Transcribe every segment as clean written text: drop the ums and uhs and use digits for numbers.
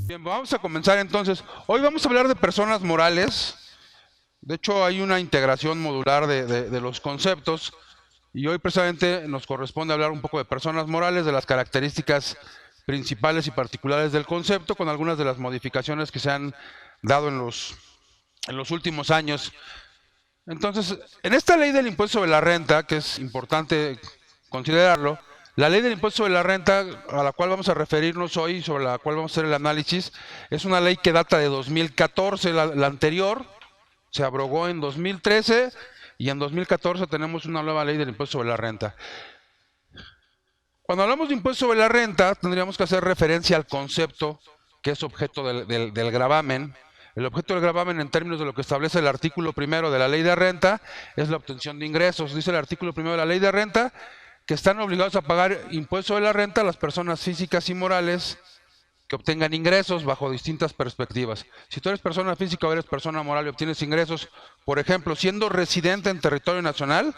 Bien, vamos a comenzar entonces. Hoy vamos a hablar de personas morales. De hecho, hay una integración modular de los conceptos y hoy precisamente nos corresponde hablar un poco de personas morales, de las características principales y particulares del concepto, con algunas de las modificaciones que se han dado en los últimos años. Entonces, en esta ley del impuesto sobre la renta, que es importante considerarlo, la ley del impuesto sobre la renta a la cual vamos a referirnos hoy, sobre la cual vamos a hacer el análisis, es una ley que data de 2014, la anterior se abrogó en 2013 y en 2014 tenemos una nueva ley del impuesto sobre la renta. Cuando hablamos de impuesto sobre la renta, tendríamos que hacer referencia al concepto que es objeto del gravamen. El objeto del gravamen, en términos de lo que establece el artículo primero de la ley de renta, es la obtención de ingresos. Dice el artículo primero de la ley de renta que están obligados a pagar impuesto sobre la renta a las personas físicas y morales que obtengan ingresos bajo distintas perspectivas. Si tú eres persona física o eres persona moral y obtienes ingresos, por ejemplo, siendo residente en territorio nacional,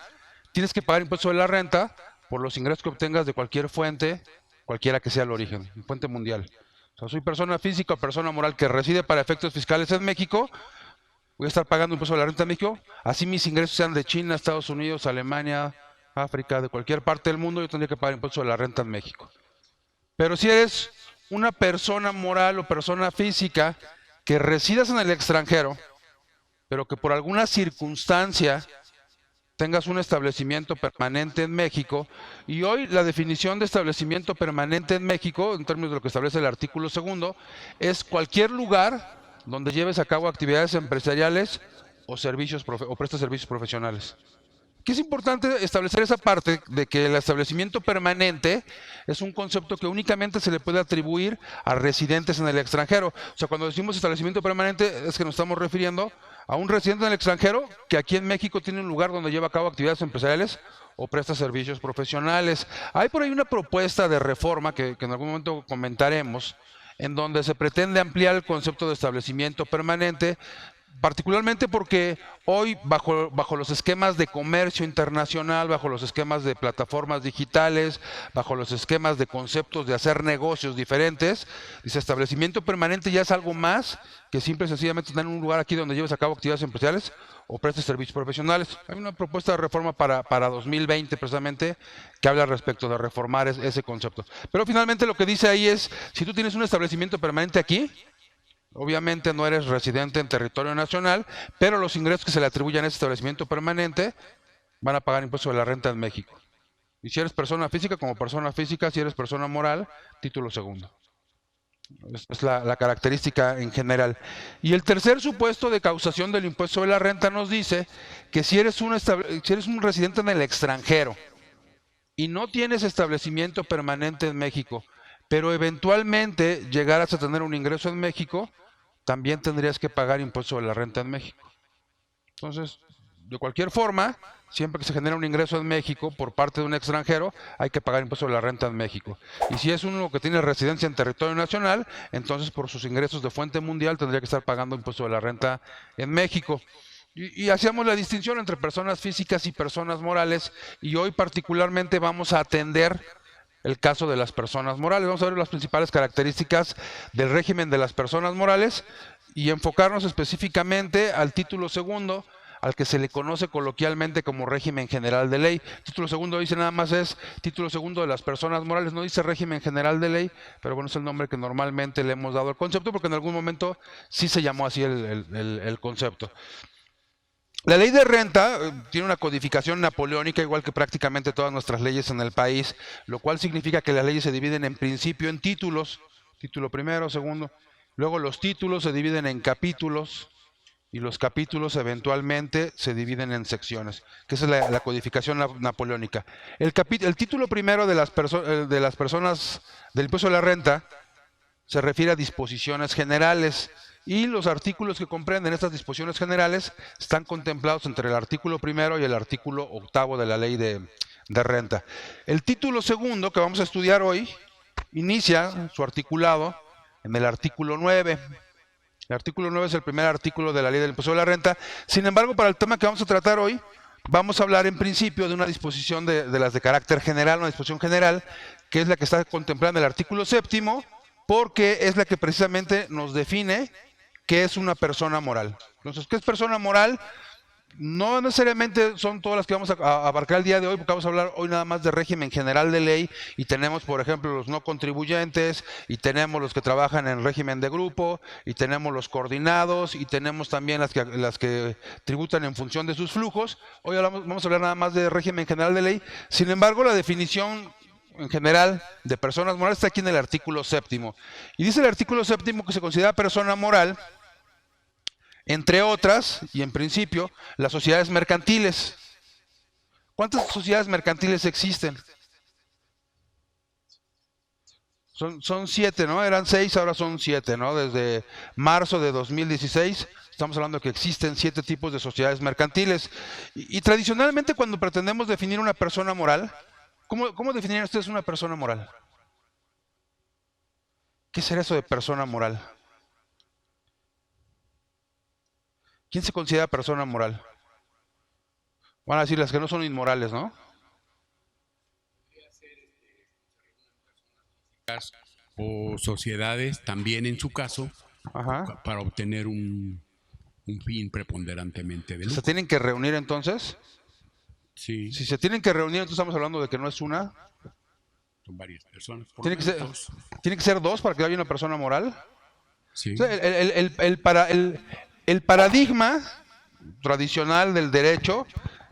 tienes que pagar impuesto sobre la renta por los ingresos que obtengas de cualquier fuente, cualquiera que sea el origen, fuente mundial. O sea, soy persona física o persona moral que reside para efectos fiscales en México, voy a estar pagando impuesto sobre la renta en México, así mis ingresos sean de China, Estados Unidos, Alemania, África, de cualquier parte del mundo, yo tendría que pagar impuesto sobre la renta en México. Pero si eres una persona moral o persona física que residas en el extranjero, pero que por alguna circunstancia tengas un establecimiento permanente en México, y hoy la definición de establecimiento permanente en México, en términos de lo que establece el artículo segundo, es cualquier lugar donde lleves a cabo actividades empresariales o servicios o prestes servicios profesionales. Que es importante establecer esa parte de que el establecimiento permanente es un concepto que únicamente se le puede atribuir a residentes en el extranjero. O sea, cuando decimos establecimiento permanente es que nos estamos refiriendo a un residente en el extranjero que aquí en México tiene un lugar donde lleva a cabo actividades empresariales o presta servicios profesionales. Hay por ahí una propuesta de reforma que en algún momento comentaremos, en donde se pretende ampliar el concepto de establecimiento permanente, particularmente porque hoy bajo los esquemas de comercio internacional, bajo los esquemas de plataformas digitales, bajo los esquemas de conceptos de hacer negocios diferentes, dice establecimiento permanente ya es algo más que simple y sencillamente tener un lugar aquí donde lleves a cabo actividades empresariales o prestes servicios profesionales. Hay una propuesta de reforma para 2020 precisamente que habla respecto de reformar ese concepto. Pero finalmente lo que dice ahí es, si tú tienes un establecimiento permanente aquí, obviamente no eres residente en territorio nacional, pero los ingresos que se le atribuyan a ese establecimiento permanente van a pagar impuesto sobre la renta en México. Y si eres persona física, como persona física; si eres persona moral, título segundo. Es la característica en general. Y el tercer supuesto de causación del impuesto sobre la renta nos dice que si eres un residente en el extranjero y no tienes establecimiento permanente en México, pero eventualmente llegaras a tener un ingreso en México, también tendrías que pagar impuesto sobre la renta en México. Entonces, de cualquier forma, siempre que se genera un ingreso en México por parte de un extranjero, hay que pagar impuesto sobre la renta en México. Y si es uno que tiene residencia en territorio nacional, entonces por sus ingresos de fuente mundial tendría que estar pagando impuesto sobre la renta en México. Y hacíamos la distinción entre personas físicas y personas morales, y hoy particularmente vamos a atender el caso de las personas morales. Vamos a ver las principales características del régimen de las personas morales y enfocarnos específicamente al título segundo, al que se le conoce coloquialmente como régimen general de ley. Título segundo dice nada más es título segundo de las personas morales, no dice régimen general de ley, pero bueno, es el nombre que normalmente le hemos dado al concepto, porque en algún momento sí se llamó así el concepto. La ley de renta tiene una codificación napoleónica, igual que prácticamente todas nuestras leyes en el país, lo cual significa que las leyes se dividen en principio en títulos, título primero, segundo, luego los títulos se dividen en capítulos y los capítulos eventualmente se dividen en secciones, que esa es la codificación napoleónica. El título primero de las personas del impuesto de la renta se refiere a disposiciones generales, y los artículos que comprenden estas disposiciones generales están contemplados entre el artículo primero y el artículo octavo de la ley de renta. El título segundo que vamos a estudiar hoy inicia su articulado en el artículo 9. El artículo 9 es el primer artículo de la ley del impuesto de la renta. Sin embargo, para el tema que vamos a tratar hoy, vamos a hablar en principio de una disposición de las de carácter general, una disposición general, que es la que está contemplada en el artículo séptimo, porque es la que precisamente nos define qué es una persona moral. Entonces, ¿qué es persona moral? No necesariamente son todas las que vamos a abarcar el día de hoy, porque vamos a hablar hoy nada más de régimen general de ley, y tenemos, por ejemplo, los no contribuyentes, y tenemos los que trabajan en régimen de grupo, y tenemos los coordinados, y tenemos también las que tributan en función de sus flujos. Hoy vamos a hablar nada más de régimen general de ley. Sin embargo, la definición en general de personas morales está aquí en el artículo 7º. Y dice el artículo 7º que se considera persona moral, entre otras, y en principio, las sociedades mercantiles. ¿Cuántas sociedades mercantiles existen? Son 7, ¿no? Eran 6, ahora son 7, ¿no? Desde marzo de 2016 estamos hablando que existen 7 tipos de sociedades mercantiles. Y tradicionalmente, cuando pretendemos definir una persona moral, ¿cómo definirían ustedes una persona moral? ¿Qué será eso de persona moral? ¿Quién se considera persona moral? Van a decir las que no son inmorales, ¿no? O sociedades, también en su caso, Ajá. para obtener un fin preponderantemente de lucro. ¿Se tienen que reunir entonces? Sí, Si se tienen que reunir, entonces estamos hablando de que no es una. son varias personas. Por ¿Tiene lo que menos ser, dos. ¿tiene que ser dos para que haya una persona moral? Sí. O sea, el paradigma tradicional del derecho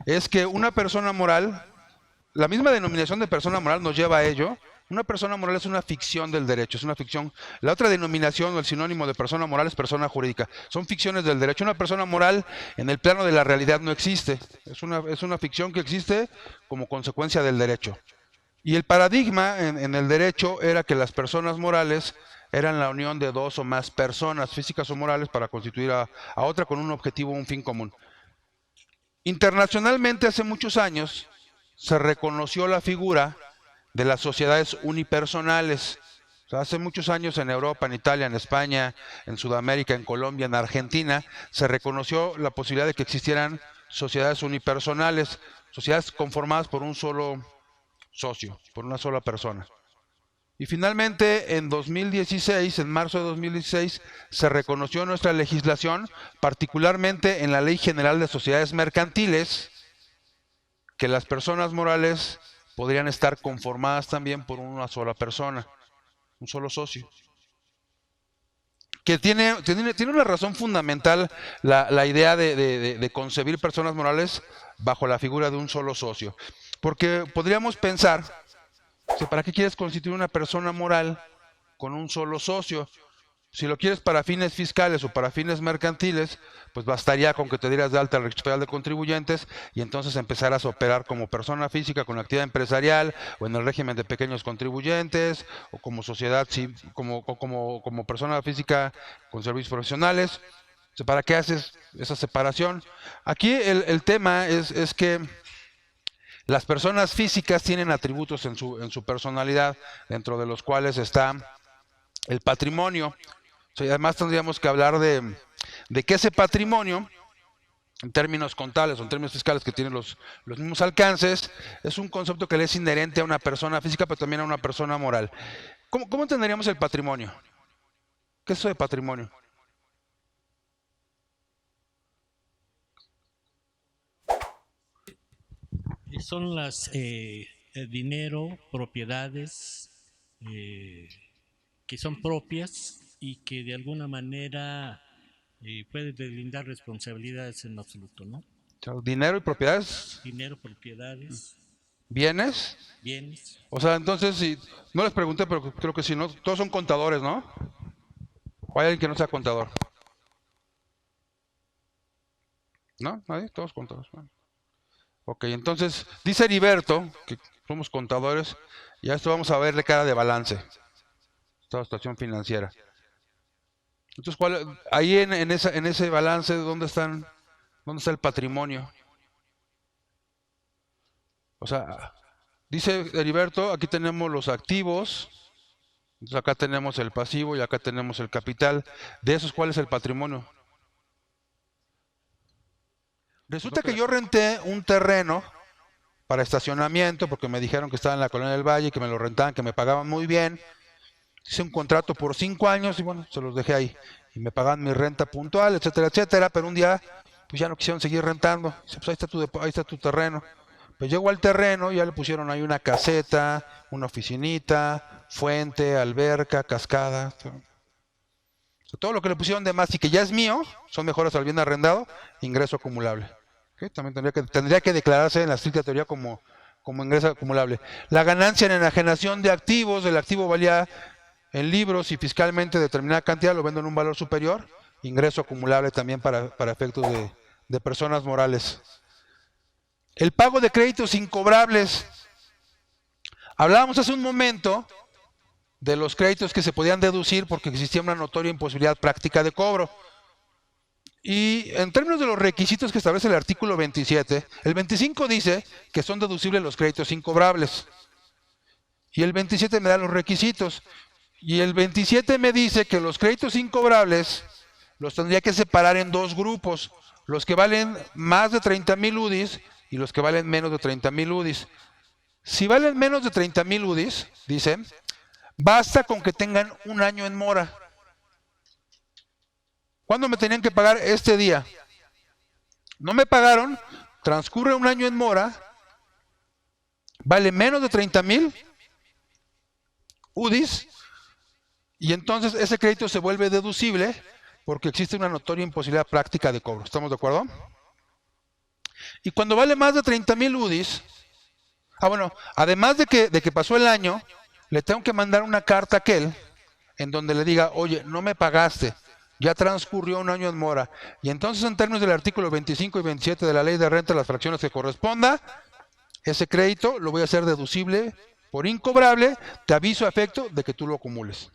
es que una persona moral, la misma denominación de persona moral nos lleva a ello. Una persona moral es una ficción del derecho, es una ficción. La otra denominación o el sinónimo de persona moral es persona jurídica. Son ficciones del derecho. Una persona moral en el plano de la realidad no existe. Es una ficción que existe como consecuencia del derecho. Y el paradigma en el derecho era que las personas morales eran la unión de dos o más personas, físicas o morales, para constituir a otra con un objetivo, un fin común. Internacionalmente, hace muchos años, se reconoció la figura de las sociedades unipersonales. O sea, hace muchos años en Europa, en Italia, en España, en Sudamérica, en Colombia, en Argentina, se reconoció la posibilidad de que existieran sociedades unipersonales, sociedades conformadas por un solo socio, por una sola persona. Y finalmente, en 2016, en marzo de 2016, se reconoció en nuestra legislación, particularmente en la Ley General de Sociedades Mercantiles, que las personas morales podrían estar conformadas también por una sola persona, un solo socio. Que tiene una razón fundamental la idea de concebir personas morales bajo la figura de un solo socio. Porque podríamos pensar, ¿para qué quieres constituir una persona moral con un solo socio? Si lo quieres para fines fiscales o para fines mercantiles, pues bastaría con que te dieras de alta al Registro Federal de Contribuyentes y entonces empezaras a operar como persona física con actividad empresarial o en el régimen de pequeños contribuyentes o como sociedad, como persona física con servicios profesionales. ¿Para qué haces esa separación? Aquí el tema es que las personas físicas tienen atributos en su personalidad, dentro de los cuales está el patrimonio. O sea, además tendríamos que hablar de que ese patrimonio, en términos contables o en términos fiscales que tiene los mismos alcances, es un concepto que le es inherente a una persona física, pero también a una persona moral. ¿Cómo entenderíamos el patrimonio? ¿Qué es eso de patrimonio? Son las dinero, propiedades que son propias y que de alguna manera puede deslindar responsabilidades en absoluto, ¿no? O sea, dinero y propiedades, Dinero, propiedades, bienes. bienes. O sea, entonces, si no les pregunté, pero creo que sí, ¿no? Todos son contadores, ¿no? ¿O hay alguien que no sea contador? ¿No? ¿Nadie? Todos contadores. Bueno. Ok, entonces, dice Heriberto, que somos contadores, y a esto vamos a verle cara de balance, esta situación financiera. Entonces, ahí en ese balance, ¿dónde está el patrimonio? O sea, dice Heriberto, aquí tenemos los activos, entonces acá tenemos el pasivo y acá tenemos el capital. De esos, ¿cuál es el patrimonio? Resulta que yo renté un terreno para estacionamiento porque me dijeron que estaba en la Colonia del Valle, que me lo rentaban, que me pagaban muy bien. Hice un contrato por 5 años y bueno, se los dejé ahí. Y me pagaban mi renta puntual, etcétera, etcétera. Pero un día, pues ya no quisieron seguir rentando. Dice, pues ahí está tu terreno. Pues llego al terreno y ya le pusieron ahí una caseta, una oficinita, fuente, alberca, cascada. Todo lo que le pusieron de más y que ya es mío, son mejoras al bien arrendado, ingreso acumulable. ¿Okay? También tendría que declararse en la estricta teoría como ingreso acumulable. La ganancia en enajenación de activos, el activo valía en libros y fiscalmente determinada cantidad, lo vendo en un valor superior, ingreso acumulable también para efectos de personas morales. El pago de créditos incobrables. Hablábamos hace un momento de los créditos que se podían deducir porque existía una notoria imposibilidad práctica de cobro. Y en términos de los requisitos que establece el artículo 27, el 25 dice que son deducibles los créditos incobrables. Y el 27 me da los requisitos. Y el 27 me dice que los créditos incobrables los tendría que separar en dos grupos. Los que valen más de 30,000 UDIs y los que valen menos de 30,000 UDIs. Si valen menos de 30,000 UDIs, dice, basta con que tengan un año en mora. ¿Cuándo me tenían que pagar? Este día. No me pagaron, transcurre un año en mora, vale menos de 30,000 UDIs y entonces ese crédito se vuelve deducible porque existe una notoria imposibilidad práctica de cobro. ¿Estamos de acuerdo? Y cuando vale más de 30,000 UDIs, además de que pasó el año, le tengo que mandar una carta a aquel en donde le diga, oye, no me pagaste, ya transcurrió un año en mora. Y entonces en términos del artículo 25 y 27 de la ley de renta, las fracciones que corresponda, ese crédito lo voy a hacer deducible por incobrable, te aviso a efecto de que tú lo acumules.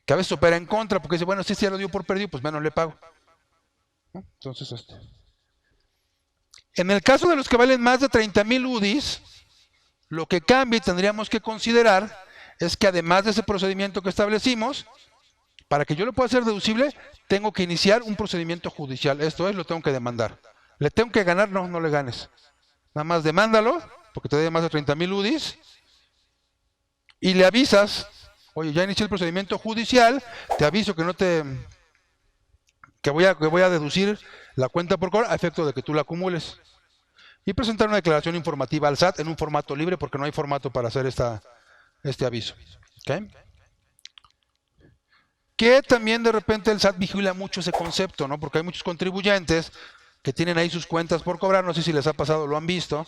Que a veces opera en contra, porque dice, bueno, si ya lo dio por perdido, pues menos le pago. Entonces, en el caso de los que valen más de 30,000 UDIs, lo que cambia y tendríamos que considerar es que además de ese procedimiento que establecimos, para que yo lo pueda hacer deducible, tengo que iniciar un procedimiento judicial. Esto es, lo tengo que demandar. ¿Le tengo que ganar? No, no le ganes. Nada más demándalo, porque te debe más de 30,000 UDIs, y le avisas, oye, ya inicié el procedimiento judicial, te aviso que voy a deducir la cuenta por cobrar a efecto de que tú la acumules. Y presentar una declaración informativa al SAT en un formato libre, porque no hay formato para hacer este aviso. ¿Okay? Que también de repente el SAT vigila mucho ese concepto, ¿no? Porque hay muchos contribuyentes que tienen ahí sus cuentas por cobrar, no sé si les ha pasado, lo han visto,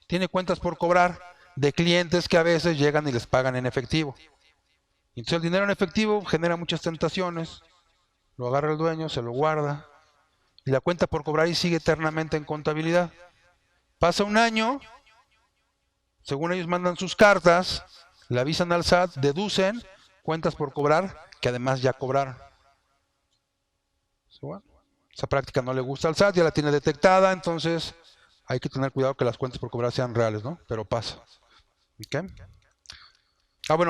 tiene cuentas por cobrar de clientes que a veces llegan y les pagan en efectivo. Entonces el dinero en efectivo genera muchas tentaciones, lo agarra el dueño, se lo guarda, y la cuenta por cobrar y sigue eternamente en contabilidad. Pasa un año, según ellos mandan sus cartas, le avisan al SAT, deducen cuentas por cobrar que además ya cobraron. Esa práctica no le gusta al SAT, ya la tiene detectada, entonces hay que tener cuidado que las cuentas por cobrar sean reales, ¿no? Pero pasa. ¿Okay?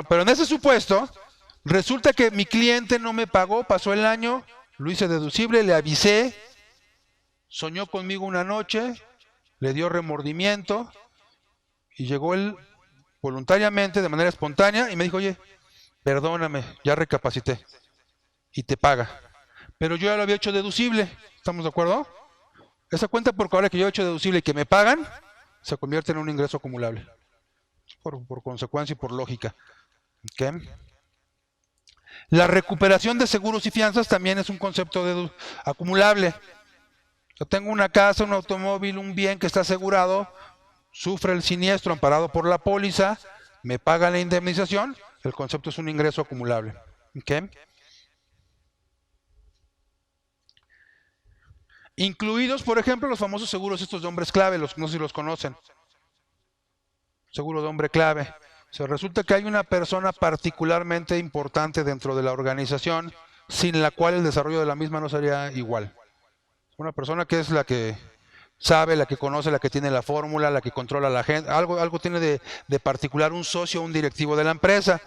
Pero en ese supuesto, resulta que mi cliente no me pagó, pasó el año, lo hice deducible, le avisé, soñó conmigo una noche, le dio remordimiento y llegó él voluntariamente, de manera espontánea, y me dijo, oye, perdóname, ya recapacité, y te paga. Pero yo ya lo había hecho deducible, ¿estamos de acuerdo? Esa cuenta por cobrar que yo he hecho deducible y que me pagan, se convierte en un ingreso acumulable. Por consecuencia y por lógica. ¿Okay? La recuperación de seguros y fianzas también es un concepto acumulable. Yo tengo una casa, un automóvil, un bien que está asegurado, sufre el siniestro amparado por la póliza, me pagan la indemnización, el concepto es un ingreso acumulable. ¿Okay? Incluidos, por ejemplo, los famosos seguros estos de hombres clave, no sé si los conocen. Seguro de hombre clave. O sea, resulta que hay una persona particularmente importante dentro de la organización sin la cual el desarrollo de la misma no sería igual. Una persona que es la que sabe, la que conoce, la que tiene la fórmula, la que controla a la gente. Algo tiene de particular un socio o un directivo de la empresa.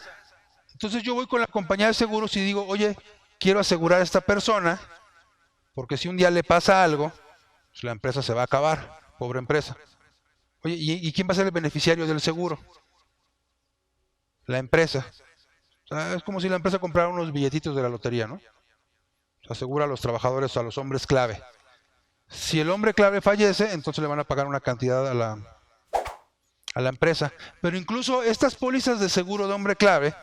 Entonces yo voy con la compañía de seguros y digo, oye, quiero asegurar a esta persona porque si un día le pasa algo, pues la empresa se va a acabar, pobre empresa. Oye, ¿y quién va a ser el beneficiario del seguro? La empresa. Es como si la empresa comprara unos billetitos de la lotería, ¿no? Asegura a los trabajadores, a los hombres clave. Si el hombre clave fallece, entonces le van a pagar una cantidad a la empresa. Pero incluso estas pólizas de seguro de hombre clave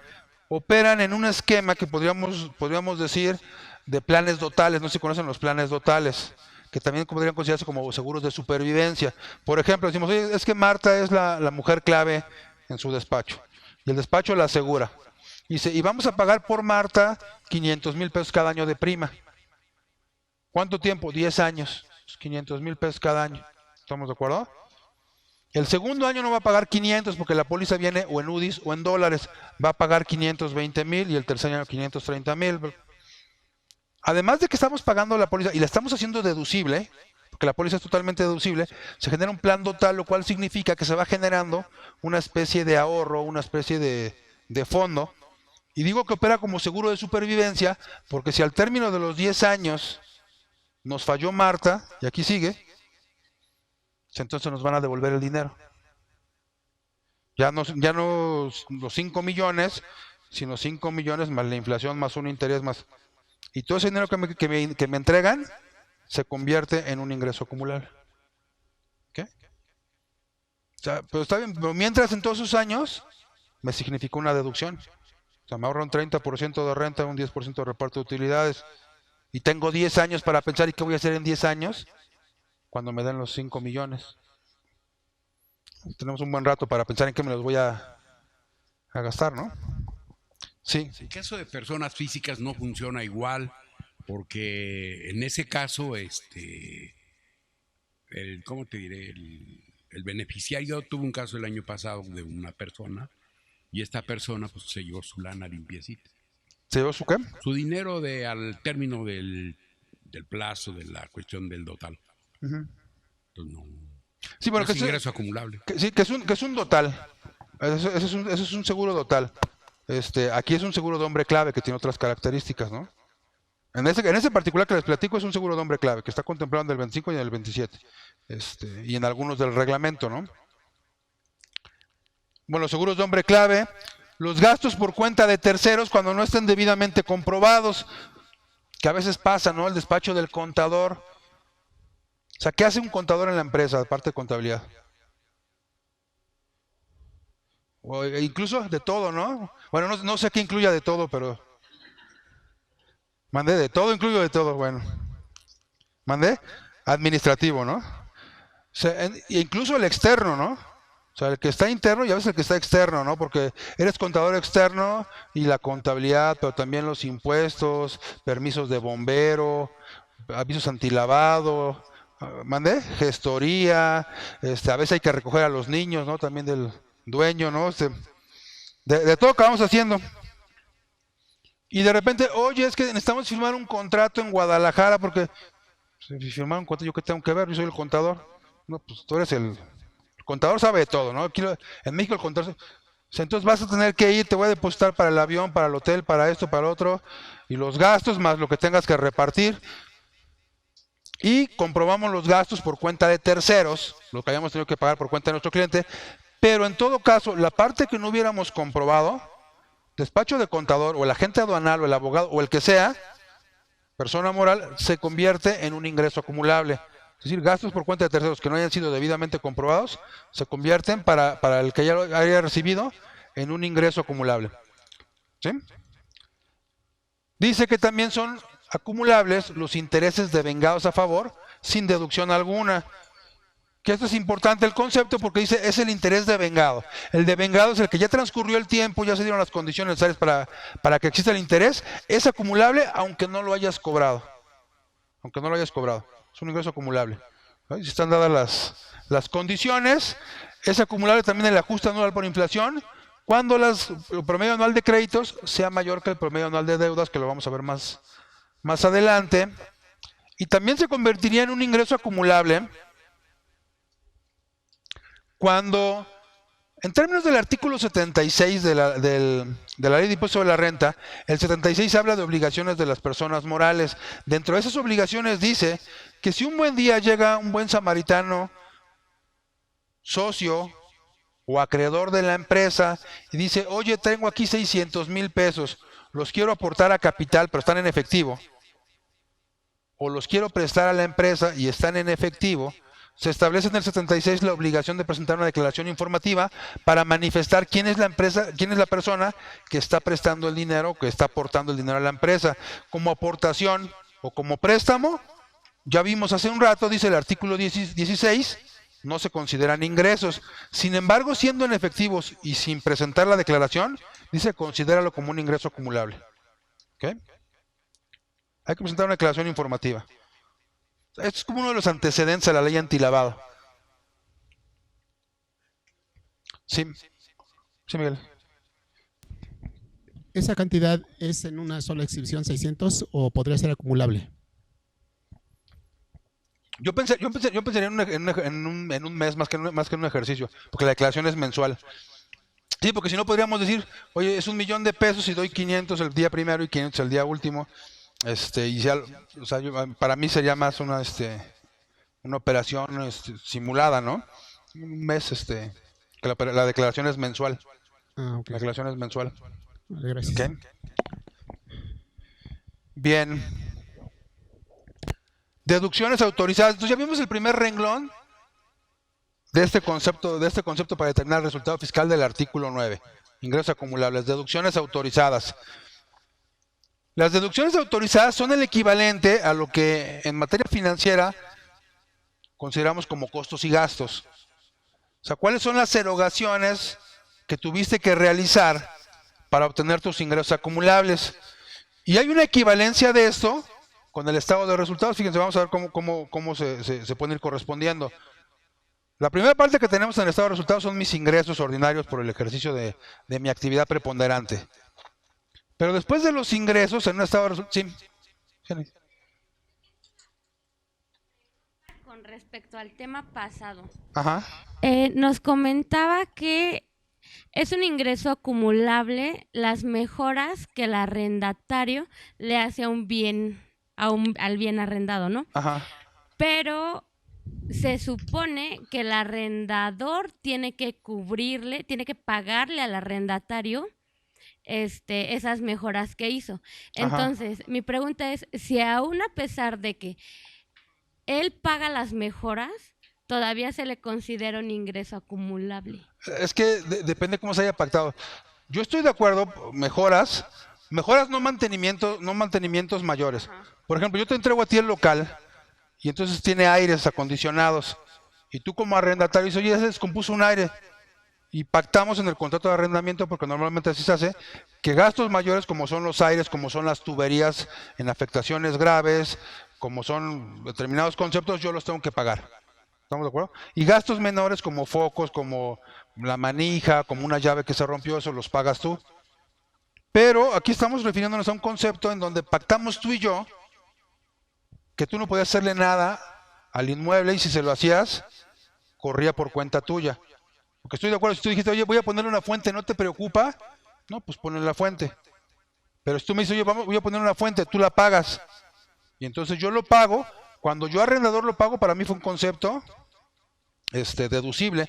operan en un esquema que podríamos decir de planes dotales. No sé si conocen los planes dotales, que también podrían considerarse como seguros de supervivencia. Por ejemplo, decimos, oye, es que Marta es la mujer clave en su despacho, y el despacho la asegura. Y vamos a pagar por Marta 500,000 pesos cada año de prima. ¿Cuánto tiempo? 10 años. 500,000 pesos cada año. ¿Estamos de acuerdo? El segundo año no va a pagar 500 porque la póliza viene o en UDIs o en dólares. Va a pagar 520,000 y el tercer año 530,000. Además de que estamos pagando la póliza y la estamos haciendo deducible, porque la póliza es totalmente deducible, se genera un plan total, lo cual significa que se va generando una especie de ahorro, una especie de fondo. Y digo que opera como seguro de supervivencia porque si al término de los 10 años nos falló Marta, y aquí sigue, entonces nos van a devolver el dinero. Ya no los 5 millones, sino 5 millones más la inflación, más un interés más. Y todo ese dinero que me entregan se convierte en un ingreso acumulable. ¿Qué? O sea, pero está bien, pero mientras en todos esos años me significó una deducción. O sea, me ahorro un 30% de renta, un 10% de reparto de utilidades. Y tengo 10 años para pensar, ¿y qué voy a hacer en 10 años? Cuando me den los 5 millones. Tenemos un buen rato para pensar en qué me los voy a gastar, ¿no? Sí. En caso de personas físicas no funciona igual, porque en ese caso, ¿cómo te diré? El beneficiario tuvo un caso el año pasado de una persona, y esta persona pues se llevó su lana limpiecita. ¿Se llevó su qué? Su dinero al término del plazo de la cuestión del dotal. Uh-huh. Entonces no. Sí, bueno, es ingreso acumulable. Sí, que es un dotal. Eso es un seguro dotal. Aquí es un seguro de hombre clave que tiene otras características, ¿no? En ese particular que les platico es un seguro de hombre clave que está contemplado en el 25 y en el 27. Y en algunos del reglamento, ¿no? Bueno, los seguros de hombre clave, los gastos por cuenta de terceros cuando no estén debidamente comprobados, que a veces pasa, ¿no? El despacho del contador. O sea, ¿qué hace un contador en la empresa, aparte de contabilidad? O incluso de todo, ¿no? Bueno, no sé qué incluya de todo, pero... ¿Mandé? De todo, incluyo de todo, bueno. ¿Mandé? Administrativo, ¿no? O sea, incluso el externo, ¿no? O sea, el que está interno y a veces el que está externo, ¿no? Porque eres contador externo y la contabilidad, pero también los impuestos, permisos de bombero, avisos antilavado, ¿mandé? Gestoría, a veces hay que recoger a los niños, ¿no? También del dueño, ¿no? De todo que vamos haciendo. Y de repente, oye, es que necesitamos firmar un contrato en Guadalajara porque si firmar un contrato, ¿yo qué tengo que ver? Yo soy el contador. No, pues tú eres el contador, sabe de todo, ¿no? Aquí en México el contador... Entonces vas a tener que ir, te voy a depositar para el avión, para el hotel, para esto, para lo otro, y los gastos más lo que tengas que repartir. Y comprobamos los gastos por cuenta de terceros, lo que hayamos tenido que pagar por cuenta de nuestro cliente. Pero en todo caso, la parte que no hubiéramos comprobado, despacho de contador o el agente aduanal o el abogado o el que sea, persona moral, se convierte en un ingreso acumulable. Es decir, gastos por cuenta de terceros que no hayan sido debidamente comprobados, se convierten para el que ya lo haya recibido en un ingreso acumulable. ¿Sí? Dice que también son acumulables los intereses devengados a favor sin deducción alguna. Que esto es importante el concepto porque dice es el interés devengado. El devengado es el que ya transcurrió el tiempo, ya se dieron las condiciones necesarias para que exista el interés. Es acumulable aunque no lo hayas cobrado. Aunque no lo hayas cobrado. Es un ingreso acumulable. Si están dadas las condiciones, es acumulable también el ajuste anual por inflación cuando el promedio anual de créditos sea mayor que el promedio anual de deudas, que lo vamos a ver más adelante. Y también se convertiría en un ingreso acumulable cuando, en términos del artículo 76 de la Ley de Impuesto sobre la Renta, el 76 habla de obligaciones de las personas morales. Dentro de esas obligaciones dice que si un buen día llega un buen samaritano, socio o acreedor de la empresa y dice, oye, tengo aquí 600,000 pesos, los quiero aportar a capital, pero están en efectivo, o los quiero prestar a la empresa y están en efectivo, se establece en el 76 la obligación de presentar una declaración informativa para manifestar quién es la empresa, quién es la persona que está prestando el dinero, que está aportando el dinero a la empresa. Como aportación o como préstamo, ya vimos hace un rato, dice el artículo 16, no se consideran ingresos. Sin embargo, siendo en efectivos y sin presentar la declaración, dice considéralo como un ingreso acumulable. ¿Ok? Hay que presentar una declaración informativa. Esto es como uno de los antecedentes a la ley antilavado. Sí, sí, Miguel. ¿Esa cantidad es en una sola exhibición 600 o podría ser acumulable? Yo pensaría en un mes más que en un ejercicio, porque la declaración es mensual. Sí, porque si no podríamos decir, oye, es 1,000,000 de pesos y doy 500 el día primero y 500 el día último. Y ya, o sea, para mí sería más una operación simulada, ¿no? Un mes, que la declaración es mensual. Ok. La declaración es mensual. Vale, gracias. ¿Ok? Bien. Deducciones autorizadas. Entonces ya vimos el primer renglón de este concepto para determinar el resultado fiscal del artículo 9. Ingresos acumulables. Deducciones autorizadas. Las deducciones autorizadas son el equivalente a lo que en materia financiera consideramos como costos y gastos. O sea, ¿cuáles son las erogaciones que tuviste que realizar para obtener tus ingresos acumulables? Y hay una equivalencia de esto con el estado de resultados. Fíjense, vamos a ver cómo se pueden ir correspondiendo. La primera parte que tenemos en el estado de resultados son mis ingresos ordinarios por el ejercicio de mi actividad preponderante. Pero después de los ingresos en un estado de resultados... Sí. Con respecto al tema pasado, Ajá. nos comentaba que es un ingreso acumulable las mejoras que el arrendatario le hace a un bien, al bien arrendado, ¿no? Ajá. Pero se supone que el arrendador tiene que pagarle al arrendatario esas mejoras que hizo. Entonces, mi pregunta es, si aún a pesar de que él paga las mejoras, todavía se le considera un ingreso acumulable. Es que depende cómo se haya pactado. Yo estoy de acuerdo, mejoras no mantenimientos mayores. Ajá. Por ejemplo, yo te entrego a ti el local y entonces tiene aires acondicionados y tú como arrendatario dices, oye, ya se descompuso un aire y pactamos en el contrato de arrendamiento, porque normalmente así se hace, que gastos mayores como son los aires, como son las tuberías en afectaciones graves, como son determinados conceptos, yo los tengo que pagar. ¿Estamos de acuerdo? Y gastos menores como focos, como la manija, como una llave que se rompió, eso los pagas tú. Pero aquí estamos refiriéndonos a un concepto en donde pactamos tú y yo que tú no podías hacerle nada al inmueble y si se lo hacías, corría por cuenta tuya. Porque estoy de acuerdo, si tú dijiste, oye, voy a ponerle una fuente, ¿no te preocupa? No, pues ponle la fuente. Pero si tú me dices, oye, voy a poner una fuente, tú la pagas. Y entonces yo lo pago. Cuando yo arrendador lo pago, para mí fue un concepto deducible.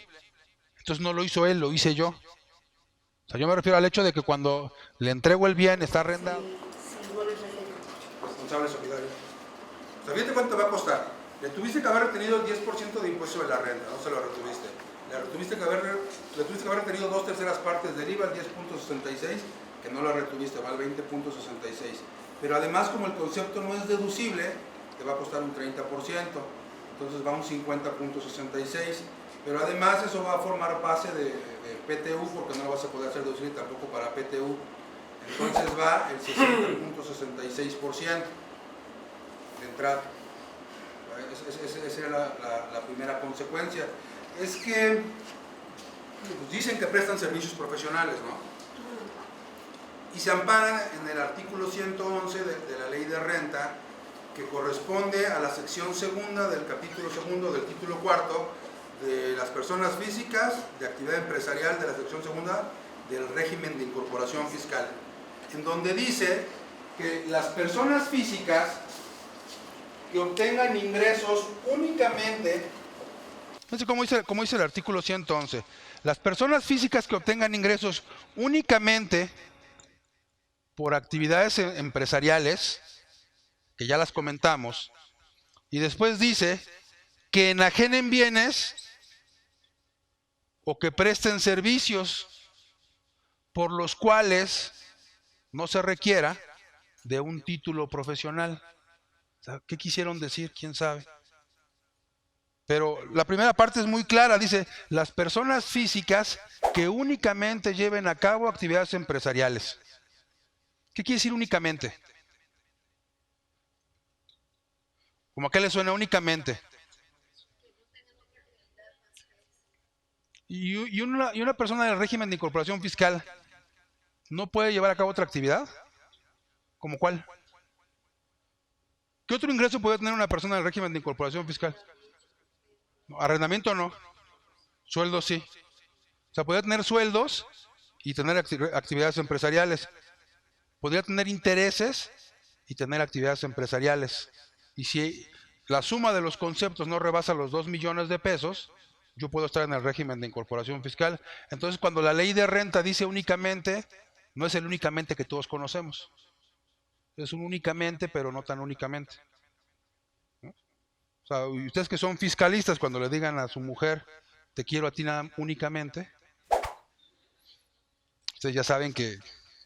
Entonces no lo hizo él, lo hice yo. O sea, yo me refiero al hecho de que cuando le entrego el bien, está arrendado. Responsable solidario. O sea, fíjate cuánto te va a costar. Le tuviste que haber retenido el 10% de impuesto de la renta, no se lo retuviste. Le tuviste que haber retenido 2/3 partes del IVA, el 10.66, que no lo retuviste, va al 20.66. Pero además, como el concepto no es deducible, te va a costar un 30%, entonces va a un 50.66. Pero además eso va a formar base de PTU, porque no lo vas a poder hacer deducible tampoco para PTU. Entonces va el 60.66% de entrada. Esa era la primera consecuencia. Es que pues dicen que prestan servicios profesionales, ¿no? Y se amparan en el artículo 111 de la Ley de Renta, que corresponde a la sección segunda del capítulo segundo del título cuarto de las personas físicas de actividad empresarial de la sección segunda del régimen de incorporación fiscal, en donde dice que las personas físicas que obtengan ingresos únicamente Fíjense cómo dice el artículo 111. Las personas físicas que obtengan ingresos únicamente por actividades empresariales, que ya las comentamos, y después dice que enajenen bienes o que presten servicios por los cuales no se requiera de un título profesional. O sea, ¿qué quisieron decir? ¿Quién sabe? Pero la primera parte es muy clara, dice, las personas físicas que únicamente lleven a cabo actividades empresariales. ¿Qué quiere decir únicamente? ¿Cómo a qué le suena únicamente? ¿Y una persona del régimen de incorporación fiscal no puede llevar a cabo otra actividad? ¿Cómo cuál? ¿Qué otro ingreso puede tener una persona del régimen de incorporación fiscal? Arrendamiento no, sueldos sí. O sea, podría tener sueldos y tener actividades empresariales. Podría tener intereses y tener actividades empresariales. Y si la suma de los conceptos no rebasa los 2 millones de pesos, yo puedo estar en el régimen de incorporación fiscal. Entonces, cuando la ley de renta dice únicamente, no es el únicamente que todos conocemos. Es un únicamente, pero no tan únicamente. O sea, ustedes que son fiscalistas, cuando le digan a su mujer, te quiero a ti nada únicamente, ustedes ya saben que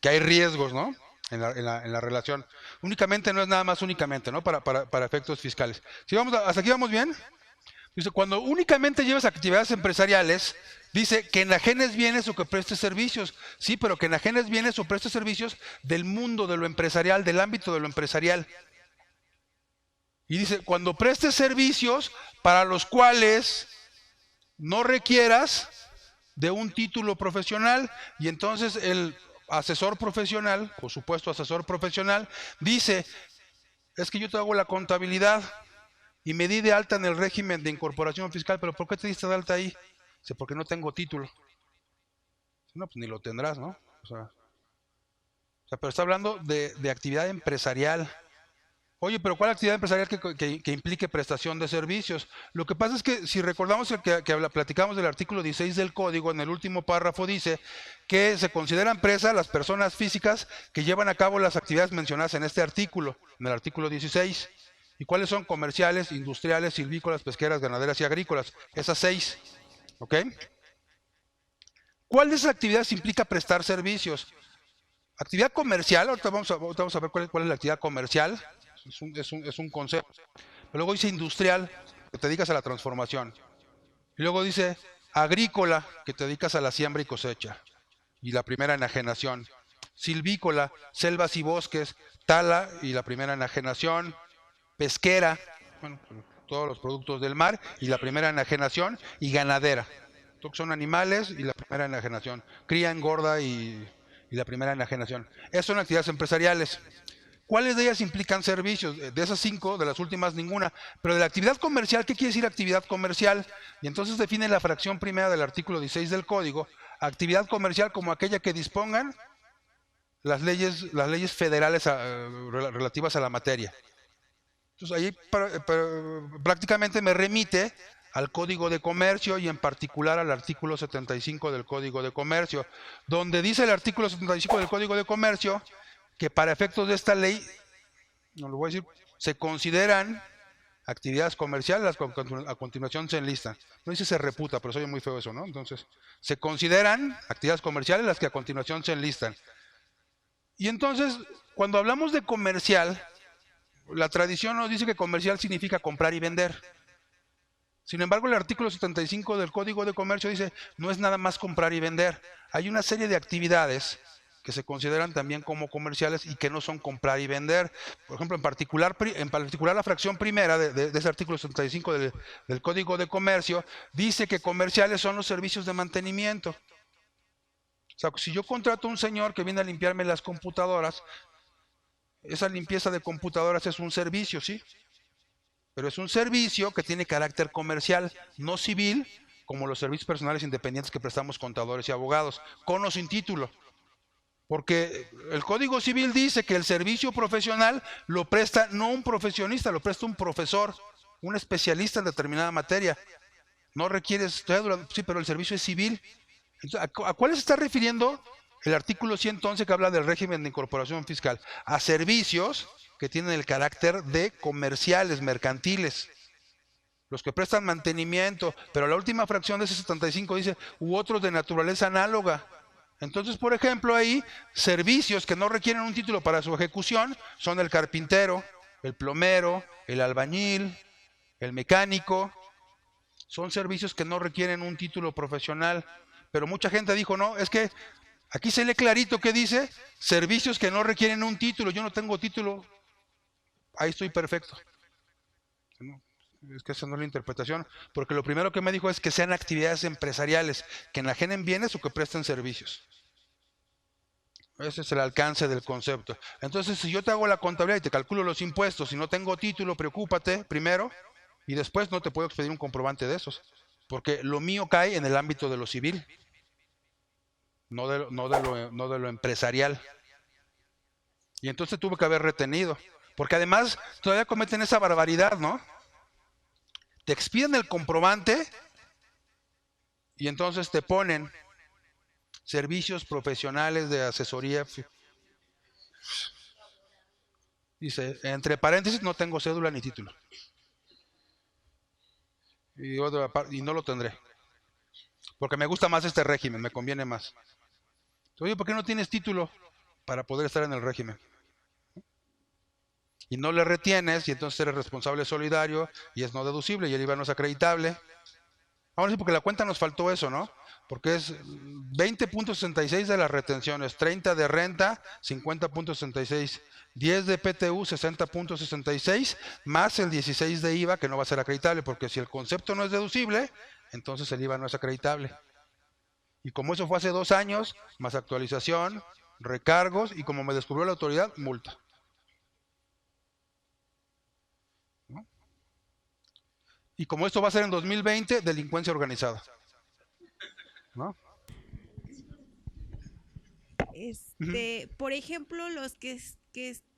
hay riesgos, ¿no? En la relación. Únicamente no es nada más únicamente, ¿no? Para efectos fiscales. Si vamos ¿hasta aquí vamos bien? Dice, cuando únicamente llevas actividades empresariales, dice que enajenes bienes o que prestes servicios. Sí, pero que enajenes bienes o prestes servicios del mundo de lo empresarial, del ámbito de lo empresarial. Y dice, cuando prestes servicios para los cuales no requieras de un título profesional, y entonces el asesor profesional, o supuesto asesor profesional, dice, es que yo te hago la contabilidad y me di de alta en el régimen de incorporación fiscal, pero ¿por qué te diste de alta ahí? Dice, porque no tengo título. No, pues ni lo tendrás, ¿no? O sea, pero está hablando de actividad empresarial. Oye, pero ¿cuál actividad empresarial que implique prestación de servicios? Lo que pasa es que si recordamos que platicamos del artículo 16 del Código, en el último párrafo dice que se considera empresa las personas físicas que llevan a cabo las actividades mencionadas en este artículo, en el artículo 16. ¿Y cuáles son? Comerciales, industriales, silvícolas, pesqueras, ganaderas y agrícolas. Esas 6. ¿Ok? ¿Cuál de esas actividades implica prestar servicios? Actividad comercial, ahorita vamos a ver cuál es la actividad comercial. Es un concepto. Pero luego dice industrial, que te dedicas a la transformación. Y luego dice agrícola, que te dedicas a la siembra y cosecha. Y la primera enajenación. Silvícola, selvas y bosques, tala y la primera enajenación. Pesquera, bueno, todos los productos del mar y la primera enajenación. Y ganadera, todo que son animales y la primera enajenación. Cría, engorda y la primera enajenación. Esas son actividades empresariales. ¿Cuáles de ellas implican servicios? De esas 5, de las últimas ninguna. Pero de la actividad comercial, ¿qué quiere decir actividad comercial? Y entonces define la fracción primera del artículo 16 del Código, actividad comercial como aquella que dispongan las leyes federales relativas a la materia. Entonces ahí prácticamente me remite al Código de Comercio y en particular al artículo 75 del Código de Comercio, donde dice el artículo 75 del Código de Comercio que para efectos de esta ley, no lo voy a decir, se consideran actividades comerciales las que a continuación se enlistan. No dice se reputa, pero soy muy feo eso, ¿no? Entonces, se consideran actividades comerciales las que a continuación se enlistan. Y entonces, cuando hablamos de comercial, la tradición nos dice que comercial significa comprar y vender. Sin embargo, el artículo 75 del Código de Comercio dice, no es nada más comprar y vender. Hay una serie de actividades que se consideran también como comerciales y que no son comprar y vender. Por ejemplo, en particular la fracción primera de ese artículo 75 del Código de Comercio dice que comerciales son los servicios de mantenimiento. O sea, si yo contrato a un señor que viene a limpiarme las computadoras, esa limpieza de computadoras es un servicio, ¿sí? Pero es un servicio que tiene carácter comercial, no civil, como los servicios personales independientes que prestamos contadores y abogados, con o sin título. Porque el Código Civil dice que el servicio profesional lo presta no un profesionista, lo presta un profesor, un especialista en determinada materia. no requieres cédula, sí, pero el servicio es civil. Entonces, ¿a cuál se está refiriendo el artículo 111 que habla del régimen de incorporación fiscal? A servicios que tienen el carácter de comerciales, mercantiles, los que prestan mantenimiento, pero la última fracción de ese 75 dice, u otros de naturaleza análoga. Entonces, por ejemplo, ahí, servicios que no requieren un título para su ejecución son el carpintero, el plomero, el albañil, el mecánico. Son servicios que no requieren un título profesional. Pero mucha gente dijo, no, es que aquí se lee clarito que dice, servicios que no requieren un título. Yo no tengo título, ahí estoy perfecto. No, es que esa no es la interpretación, porque lo primero que me dijo es que sean actividades empresariales, que enajenen bienes o que presten servicios. Ese es el alcance del concepto. Entonces, si yo te hago la contabilidad y te calculo los impuestos, si no tengo título, preocúpate primero, y después no te puedo expedir un comprobante de esos, porque lo mío cae en el ámbito de lo civil, no de lo empresarial. Y entonces tuve que haber retenido, porque además todavía cometen esa barbaridad, ¿no? Te expiden el comprobante y entonces te ponen servicios profesionales de asesoría. Dice, entre paréntesis, no tengo cédula ni título. Y no lo tendré. Porque me gusta más este régimen, me conviene más. Oye, ¿por qué no tienes título para poder estar en el régimen? Y no le retienes, y entonces eres responsable solidario, y es no deducible, y el IVA no es acreditable. Ahora sí, porque la cuenta nos faltó eso, ¿no? Porque es 20.66 de las retenciones, 30 de renta, 50.66, 10 de PTU, 60.66, más el 16 de IVA, que no va a ser acreditable, porque si el concepto no es deducible, entonces el IVA no es acreditable. Y como eso fue hace 2 años, más actualización, recargos, y como me descubrió la autoridad, multa. ¿No? Y como esto va a ser en 2020, delincuencia organizada. ¿No? Por ejemplo, los que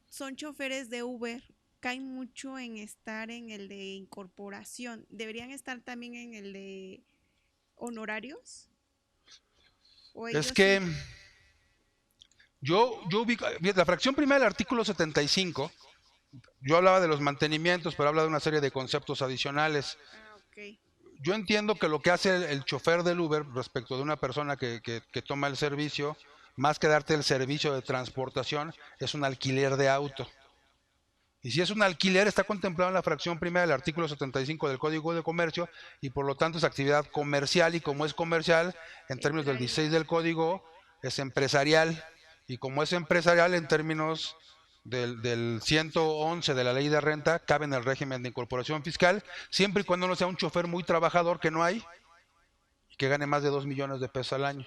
son choferes de Uber caen mucho en estar en el de incorporación. ¿Deberían estar también en el de honorarios? Es que yo vi la fracción primera del artículo 75. Yo hablaba de los mantenimientos, pero habla de una serie de conceptos adicionales. Okay. Yo entiendo que lo que hace el chofer del Uber respecto de una persona que toma el servicio, más que darte el servicio de transportación, es un alquiler de auto. Y si es un alquiler, está contemplado en la fracción primera del artículo 75 del Código de Comercio, y por lo tanto es actividad comercial, y como es comercial, en términos del 16 del Código, es empresarial. Y como es empresarial, en términos del 111 de la Ley de Renta, cabe en el régimen de incorporación fiscal, siempre y cuando no sea un chofer muy trabajador, que no hay, y que gane más de 2 millones de pesos al año,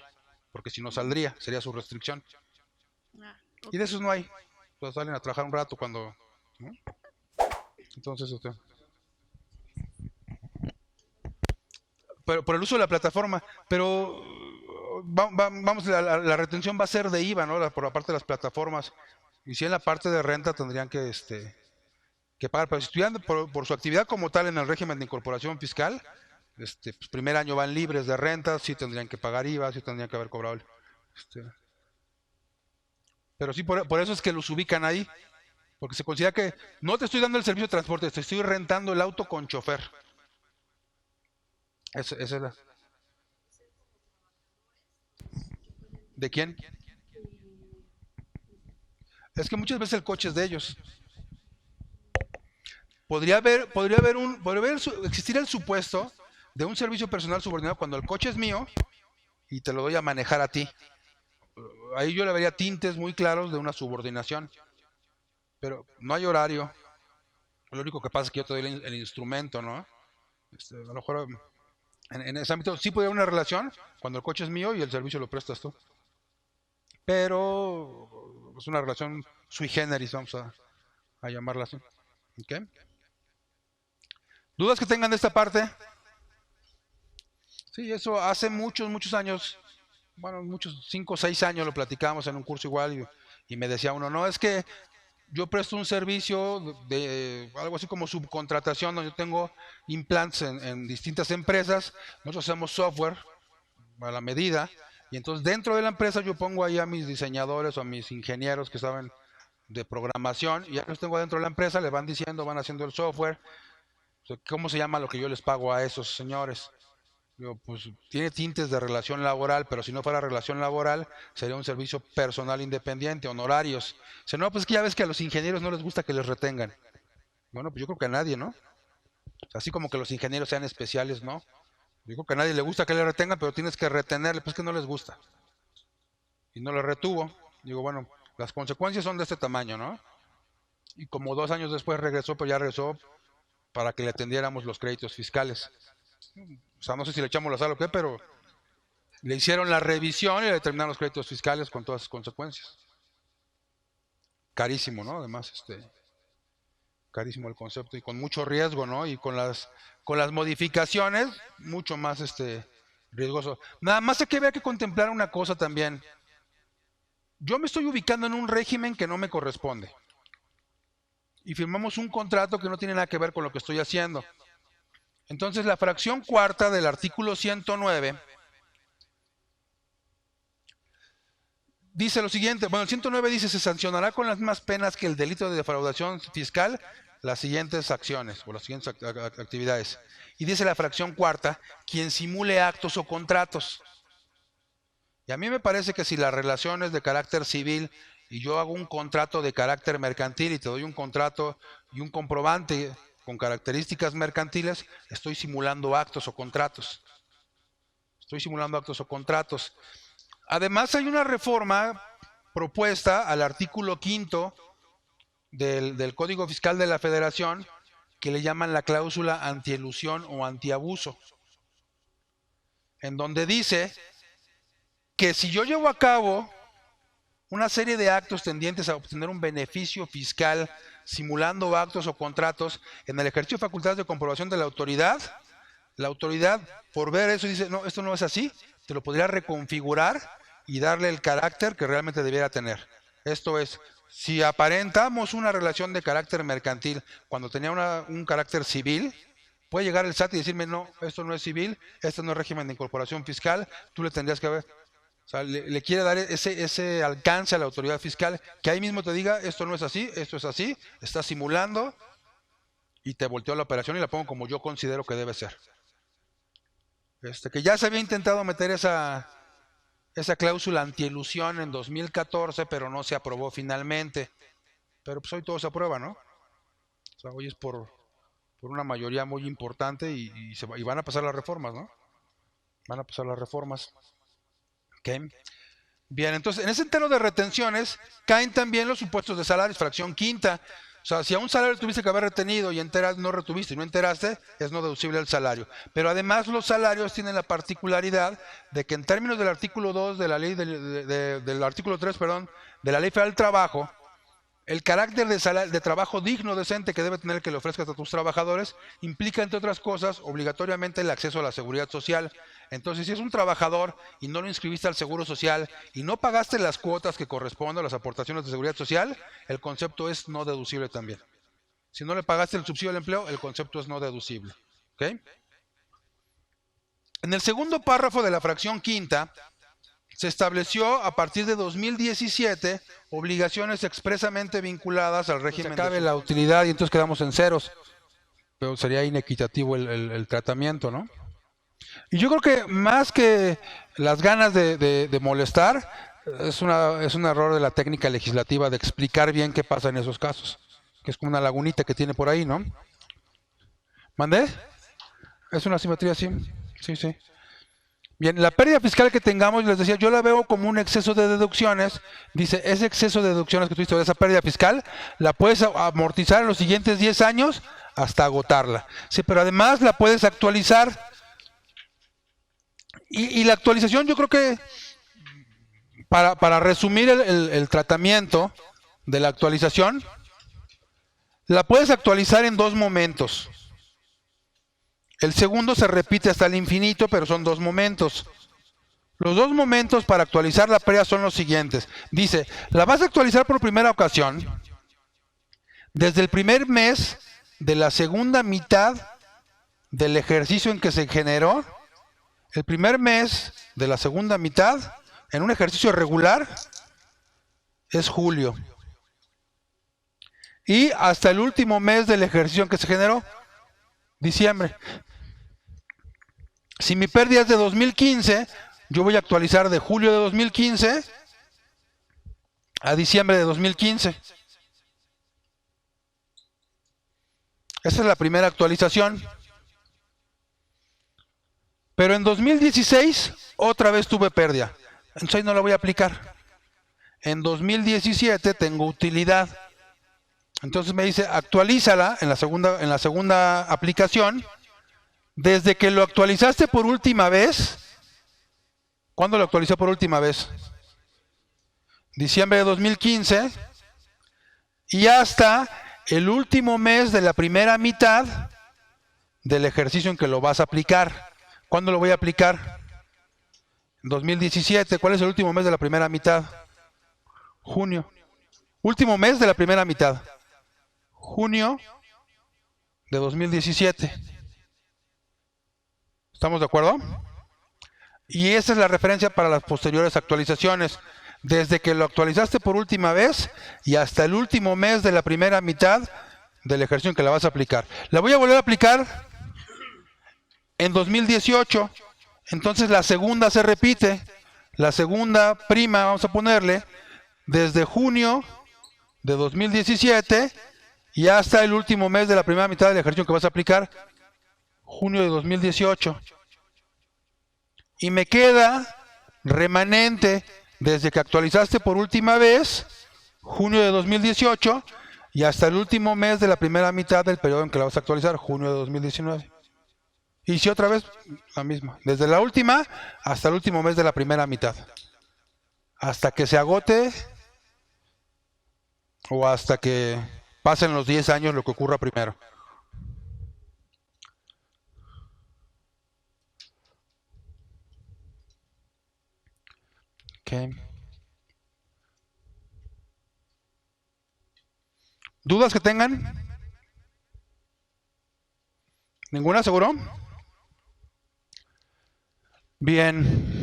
porque si no saldría, sería su restricción. Okay. Y de esos no hay, pues salen a trabajar un rato cuando, ¿no? Entonces, pero por el uso de la plataforma, pero vamos, la retención va a ser de IVA, ¿no? Por la parte de las plataformas. Y si en la parte de renta tendrían que pagar, pero si estuvieran por su actividad como tal en el régimen de incorporación fiscal, pues primer año van libres de renta, sí tendrían que pagar IVA, sí tendrían que haber cobrado pero sí, por eso es que los ubican ahí, porque se considera que no te estoy dando el servicio de transporte, te estoy rentando el auto con chofer. Esa es la... ¿De quién? Es que muchas veces el coche es de ellos. Podría existir el supuesto de un servicio personal subordinado cuando el coche es mío y te lo doy a manejar a ti. Ahí yo le vería tintes muy claros de una subordinación. Pero no hay horario. Lo único que pasa es que yo te doy el instrumento, ¿no? A lo mejor en ese ámbito sí puede haber una relación cuando el coche es mío y el servicio lo prestas tú. Pero es una relación sui generis, vamos a llamarla así. ¿Okay? ¿Dudas que tengan de esta parte? Sí, eso hace muchos años, bueno, 5 o 6 años lo platicamos en un curso igual, y me decía uno, no, es que yo presto un servicio de algo así como subcontratación, donde yo tengo implantes en distintas empresas, nosotros hacemos software a la medida, y entonces dentro de la empresa yo pongo ahí a mis diseñadores o a mis ingenieros que saben de programación, y ya los tengo dentro de la empresa, le van diciendo, van haciendo el software. O sea, ¿cómo se llama lo que yo les pago a esos señores? Digo, pues tiene tintes de relación laboral, pero si no fuera relación laboral, sería un servicio personal independiente, honorarios. O sea, no, pues es que ya ves que a los ingenieros no les gusta que les retengan. Bueno, pues yo creo que a nadie, ¿no? O sea, así como que los ingenieros sean especiales, ¿no? Yo creo que a nadie le gusta que le retengan, pero tienes que retenerle, pues que no les gusta. Y no le retuvo. Digo, bueno, las consecuencias son de este tamaño, ¿no? Y como 2 años después regresó, pues ya regresó para que le atendiéramos los créditos fiscales. O sea, no sé si le echamos la sal o qué, pero le hicieron la revisión y le determinaron los créditos fiscales con todas sus consecuencias. Carísimo, ¿no? Además, carísimo el concepto y con mucho riesgo, ¿no? Y con las modificaciones, mucho más riesgoso. Nada más hay que ver que contemplar una cosa también. Yo me estoy ubicando en un régimen que no me corresponde. Y firmamos un contrato que no tiene nada que ver con lo que estoy haciendo. Entonces, la fracción cuarta del artículo 109 dice lo siguiente. Bueno, el 109 dice, se sancionará con las mismas penas que el delito de defraudación fiscal las siguientes acciones o las siguientes actividades. Y dice la fracción cuarta, quien simule actos o contratos. Y a mí me parece que si la relación es de carácter civil y yo hago un contrato de carácter mercantil y te doy un contrato y un comprobante con características mercantiles, estoy simulando actos o contratos. Estoy simulando actos o contratos. Además, hay una reforma propuesta al artículo 5 del Código Fiscal de la Federación que le llaman la cláusula antielusión o antiabuso, en donde dice que si yo llevo a cabo una serie de actos tendientes a obtener un beneficio fiscal simulando actos o contratos en el ejercicio de facultades de comprobación de la autoridad por ver eso dice, no, esto no es así, te lo podría reconfigurar y darle el carácter que realmente debiera tener. Esto es, si aparentamos una relación de carácter mercantil cuando tenía un carácter civil, puede llegar el SAT y decirme, no, esto no es civil, esto no es régimen de incorporación fiscal, tú le tendrías que ver. O sea, le quiere dar ese alcance a la autoridad fiscal, que ahí mismo te diga, esto no es así, esto es así, está simulando, y te volteo la operación y la pongo como yo considero que debe ser. Que ya se había intentado meter esa cláusula antielusión en 2014, pero no se aprobó finalmente. Pero pues hoy todo se aprueba, ¿no? O sea, hoy es por una mayoría muy importante y van a pasar las reformas, ¿no? Van a pasar las reformas. Okay. Bien, entonces en ese entero de retenciones caen también los supuestos de salarios, fracción quinta. O sea, si a un salario tuviste que haber retenido y no retuviste y no enteraste, es no deducible el salario. Pero además los salarios tienen la particularidad de que en términos del artículo 2 de la ley, del artículo 3, perdón, de la Ley Federal del Trabajo, el carácter de trabajo digno, decente que debe tener que le ofrezcas a tus trabajadores implica, entre otras cosas, obligatoriamente el acceso a la seguridad social. Entonces, si es un trabajador y no lo inscribiste al Seguro Social y no pagaste las cuotas que corresponden a las aportaciones de seguridad social, el concepto es no deducible también. Si no le pagaste el subsidio del empleo, el concepto es no deducible. ¿Okay? En el segundo párrafo de la fracción quinta, se estableció a partir de 2017 obligaciones expresamente vinculadas al régimen. Se acabe la utilidad y entonces quedamos en ceros, pero sería inequitativo el tratamiento, ¿no? Y yo creo que más que las ganas de molestar, es un error de la técnica legislativa de explicar bien qué pasa en esos casos, que es como una lagunita que tiene por ahí, ¿no? ¿Mandé? Es una simetría, sí. Sí. Bien, la pérdida fiscal que tengamos, les decía, yo la veo como un exceso de deducciones. Dice, ese exceso de deducciones que tuviste de esa pérdida fiscal, la puedes amortizar en los siguientes 10 años hasta agotarla. Sí, pero además la puedes actualizar. Y la actualización, yo creo que, para resumir el tratamiento de la actualización, la puedes actualizar en 2 momentos. El segundo se repite hasta el infinito, pero son 2 momentos. Los 2 momentos para actualizar la pérdida son los siguientes. Dice, la vas a actualizar por primera ocasión Desde el primer mes de la segunda mitad del ejercicio en que se generó, el primer mes de la segunda mitad, en un ejercicio regular, es julio. Y hasta el último mes del ejercicio en que se generó, diciembre. Si mi pérdida es de 2015, yo voy a actualizar de julio de 2015 a diciembre de 2015. Esa es la primera actualización. Pero en 2016 otra vez tuve pérdida. Entonces ahí no la voy a aplicar. En 2017 tengo utilidad. Entonces me dice actualízala en la segunda aplicación. Desde que lo actualizaste por última vez. ¿Cuándo lo actualicé por última vez? Diciembre de 2015. Y hasta el último mes de la primera mitad del ejercicio en que lo vas a aplicar. ¿Cuándo lo voy a aplicar? 2017. ¿Cuál es el último mes de la primera mitad? Junio. Último mes de la primera mitad. Junio de 2017. ¿Estamos de acuerdo? Y esa es la referencia para las posteriores actualizaciones. Desde que lo actualizaste por última vez y hasta el último mes de la primera mitad del ejercicio en que la vas a aplicar. La voy a volver a aplicar en 2018. Entonces la segunda se repite. La segunda prima, vamos a ponerle, desde junio de 2017 y hasta el último mes de la primera mitad del ejercicio que vas a aplicar, junio de 2018. Y me queda remanente desde que actualizaste por última vez, junio de 2018, y hasta el último mes de la primera mitad del periodo en que la vas a actualizar, junio de 2019. Y si otra vez, la misma. Desde la última hasta el último mes de la primera mitad. Hasta que se agote o hasta que pasen los 10 años lo que ocurra primero. Okay. ¿Dudas que tengan? ¿Ninguna, seguro? Bien.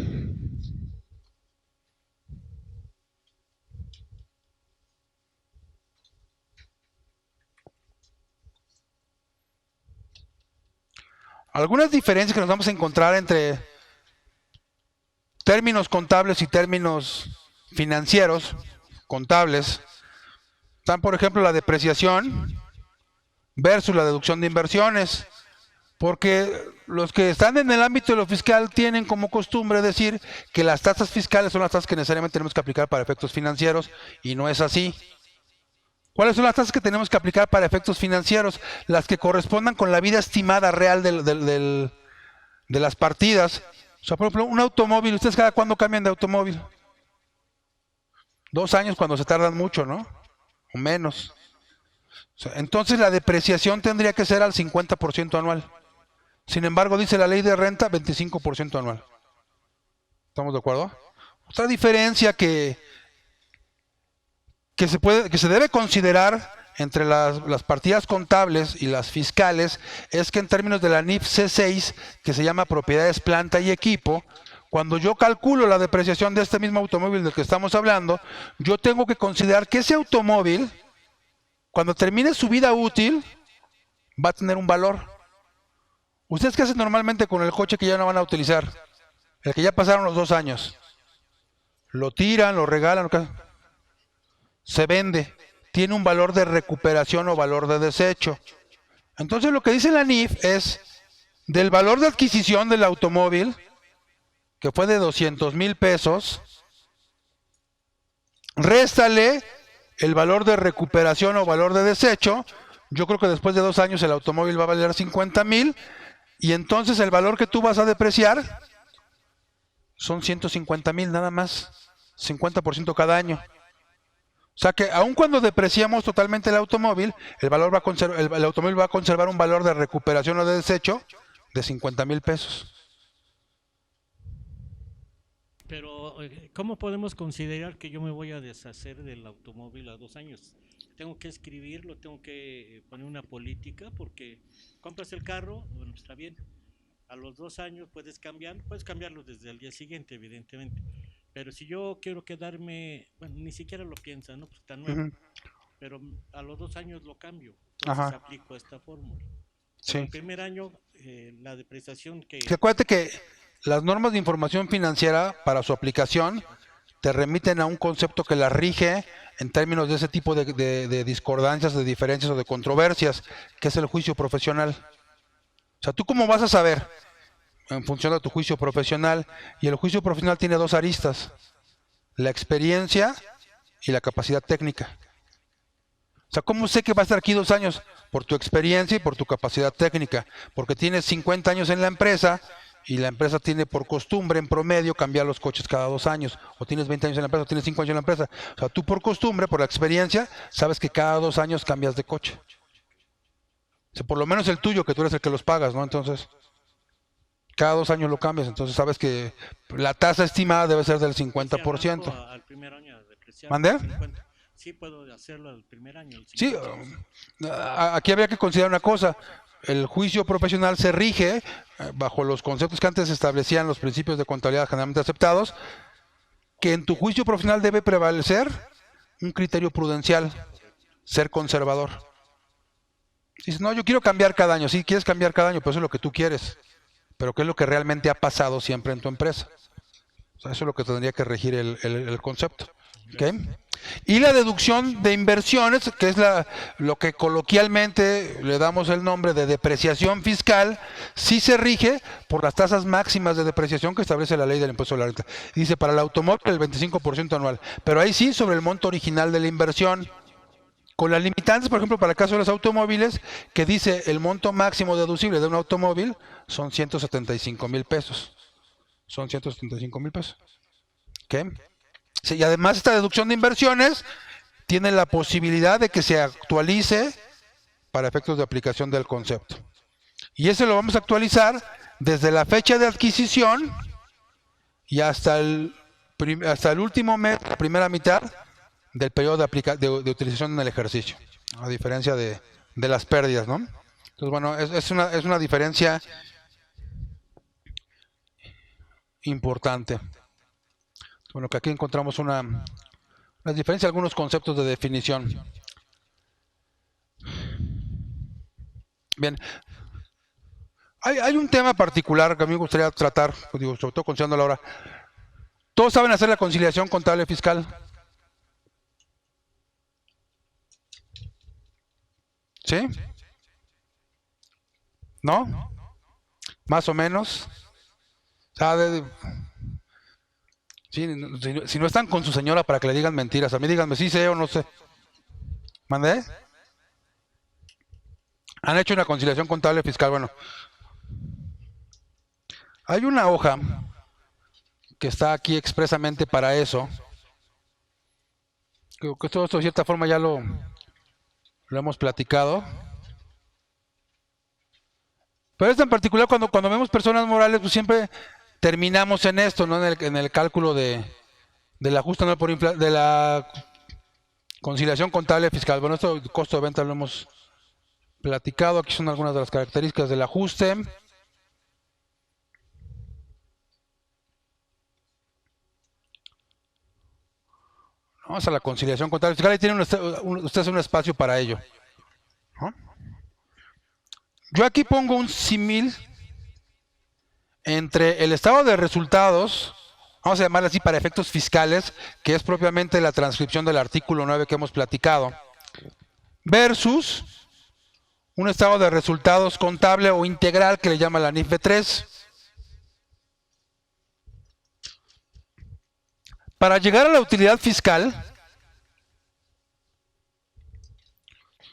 Algunas diferencias que nos vamos a encontrar entre términos contables y términos financieros, contables, están por ejemplo la depreciación versus la deducción de inversiones, porque los que están en el ámbito de lo fiscal tienen como costumbre decir que las tasas fiscales son las tasas que necesariamente tenemos que aplicar para efectos financieros y no es así. ¿Cuáles son las tasas que tenemos que aplicar para efectos financieros? Las que correspondan con la vida estimada real de las partidas. O sea, por ejemplo, un automóvil, ¿ustedes cada cuándo cambian de automóvil? 2 años cuando se tardan mucho, ¿no? O menos. O sea, entonces la depreciación tendría que ser al 50% anual. Sin embargo, dice la ley de renta, 25% anual. ¿Estamos de acuerdo? Otra diferencia que se debe considerar entre las partidas contables y las fiscales es que en términos de la NIF C6, que se llama propiedades, planta y equipo, cuando yo calculo la depreciación de este mismo automóvil del que estamos hablando, yo tengo que considerar que ese automóvil, cuando termine su vida útil, va a tener un valor. ¿Ustedes qué hacen normalmente con el coche que ya no van a utilizar? El que ya pasaron los 2 años. Lo tiran, lo regalan, se vende. Tiene un valor de recuperación o valor de desecho. Entonces lo que dice la NIF es, del valor de adquisición del automóvil, que fue de 200,000 pesos, réstale el valor de recuperación o valor de desecho. Yo creo que después de 2 años el automóvil va a valer 50,000 y entonces el valor que tú vas a depreciar son 150,000 nada más, 50% cada año. O sea que aun cuando depreciamos totalmente el automóvil, el automóvil va a conservar un valor de recuperación o de desecho de 50,000 pesos. Pero, ¿cómo podemos considerar que yo me voy a deshacer del automóvil a 2 años? tengo que escribirlo, tengo que poner una política, porque compras el carro, bueno, está bien. A los 2 años puedes cambiarlo desde el día siguiente, evidentemente. Pero si yo quiero quedarme, bueno, ni siquiera lo piensa, ¿no? Pues está nuevo. Ujú. Pero a los 2 años lo cambio. Entonces Ajá. aplico esta fórmula. Sí. El primer año, la depreciación que... Que acuérdate que las normas de información financiera para su aplicación te remiten a un concepto que las rige en términos de ese tipo de discordancias, de diferencias o de controversias, que es el juicio profesional. O sea, ¿tú cómo vas a saber en función de tu juicio profesional? Y el juicio profesional tiene dos aristas: la experiencia y la capacidad técnica. O sea, ¿cómo sé que va a estar aquí 2 años? Por tu experiencia y por tu capacidad técnica. Porque tienes 50 años en la empresa y la empresa tiene por costumbre, en promedio, cambiar los coches cada 2 años. O tienes 20 años en la empresa, o tienes 5 años en la empresa. O sea, tú por costumbre, por la experiencia, sabes que cada 2 años cambias de coche. O sea, por lo menos el tuyo, que tú eres el que los pagas, ¿no? Entonces, cada 2 años lo cambias. Entonces, sabes que la tasa estimada debe ser del si arranco 50%. al primer año a depreciar ¿Mande? 50, sí puedo hacerlo al primer año. El Sí, 50%. aquí habría que considerar una cosa: el juicio profesional se rige bajo los conceptos que antes establecían los principios de contabilidad generalmente aceptados, que en tu juicio profesional debe prevalecer un criterio prudencial, ser conservador. Dices, no, yo quiero cambiar cada año. Sí, quieres cambiar cada año, pero eso es lo que tú quieres. Pero ¿qué es lo que realmente ha pasado siempre en tu empresa? O sea, eso es lo que tendría que regir el concepto. ¿Ok? Y la deducción de inversiones, que es lo que coloquialmente le damos el nombre de depreciación fiscal, sí se rige por las tasas máximas de depreciación que establece la ley del impuesto a la renta. Dice para el automóvil el 25% anual, pero ahí sí sobre el monto original de la inversión, con las limitantes, por ejemplo, para el caso de los automóviles, que dice el monto máximo deducible de un automóvil son 175,000 pesos. Son 175,000 pesos. ¿Ok? Sí, y además esta deducción de inversiones tiene la posibilidad de que se actualice para efectos de aplicación del concepto. Y ese lo vamos a actualizar desde la fecha de adquisición y hasta el último mes, la primera mitad del periodo de utilización en el ejercicio, a diferencia de las pérdidas, ¿no? Entonces, bueno, es una diferencia importante. Bueno, que aquí encontramos una diferencia, algunos conceptos de definición. Bien, hay un tema particular que a mí me gustaría tratar, pues digo, sobre todo considerando la hora. ¿Todos saben hacer la conciliación contable fiscal? ¿Sí? ¿No? ¿Más o menos? O sea, sí, si no están con su señora para que le digan mentiras, a mí díganme si sé o no sé. ¿Mandé? ¿Han hecho una conciliación contable fiscal? Bueno, hay una hoja que está aquí expresamente para eso. Creo que esto de cierta forma ya lo hemos platicado. Pero esto en particular, cuando vemos personas morales, pues siempre terminamos en esto, ¿no? En el cálculo del ajuste anual por inflación, de la conciliación contable fiscal. Bueno, esto el costo de venta lo hemos platicado. Aquí son algunas de las características del ajuste. Vamos a la conciliación contable fiscal. Ahí tienen ustedes un espacio para ello, ¿no? Yo aquí pongo un símil entre el estado de resultados, vamos a llamarle así para efectos fiscales, que es propiamente la transcripción del artículo 9 que hemos platicado, versus un estado de resultados contable o integral que le llama la NIF 3. Para llegar a la utilidad fiscal,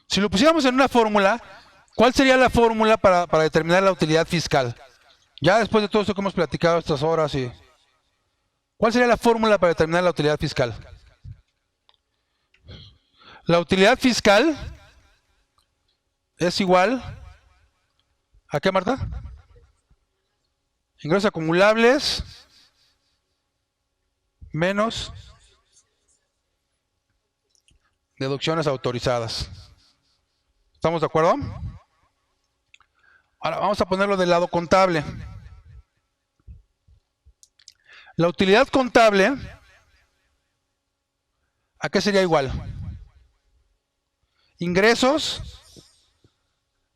si lo pusiéramos en una fórmula, ¿cuál sería la fórmula para determinar la utilidad fiscal? Ya después de todo esto que hemos platicado estas horas, ¿cuál sería la fórmula para determinar la utilidad fiscal? La utilidad fiscal es igual ¿a qué, Marta? Ingresos acumulables menos deducciones autorizadas. ¿Estamos de acuerdo? Ahora vamos a ponerlo del lado contable. La utilidad contable, ¿a qué sería igual? Ingresos,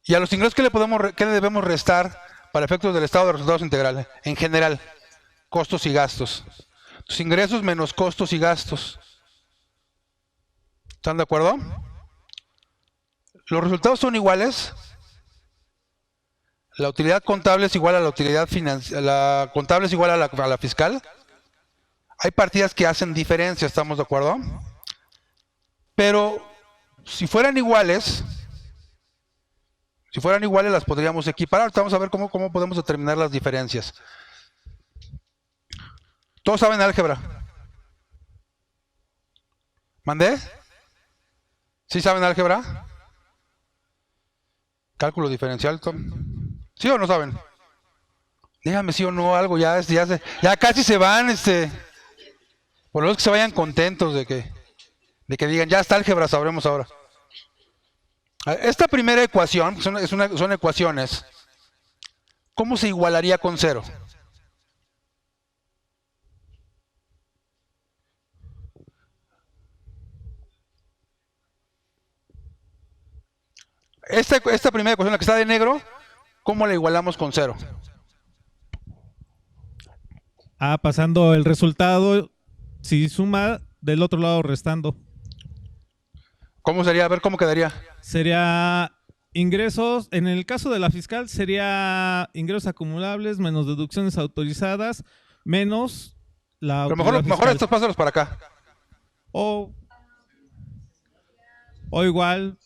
y a los ingresos ¿qué le debemos restar para efectos del estado de resultados integral? En general, costos y gastos. Los ingresos menos costos y gastos. ¿Están de acuerdo? Los resultados son iguales. La utilidad contable es igual a la utilidad financiera, la contable es igual a la fiscal. Hay partidas que hacen diferencia, ¿estamos de acuerdo? Pero si fueran iguales las podríamos equiparar. Vamos a ver cómo podemos determinar las diferencias. ¿Todos saben álgebra? ¿Mandé? ¿Sí saben álgebra? Cálculo diferencial, Tom. ¿Sí o no saben? Dígame sí o no, algo ya casi se van, por lo menos que se vayan contentos de que digan, ya está álgebra, sabremos ahora. Esta primera ecuación, son ecuaciones, ¿cómo se igualaría con cero? Esta primera ecuación, la que está de negro, ¿cómo la igualamos con cero? Pasando el resultado, si suma, del otro lado restando. ¿Cómo sería? A ver, ¿cómo quedaría? Sería ingresos, en el caso de la fiscal, sería ingresos acumulables menos deducciones autorizadas menos la Pero utilidad mejor fiscal. estos pásalos para acá. O igual,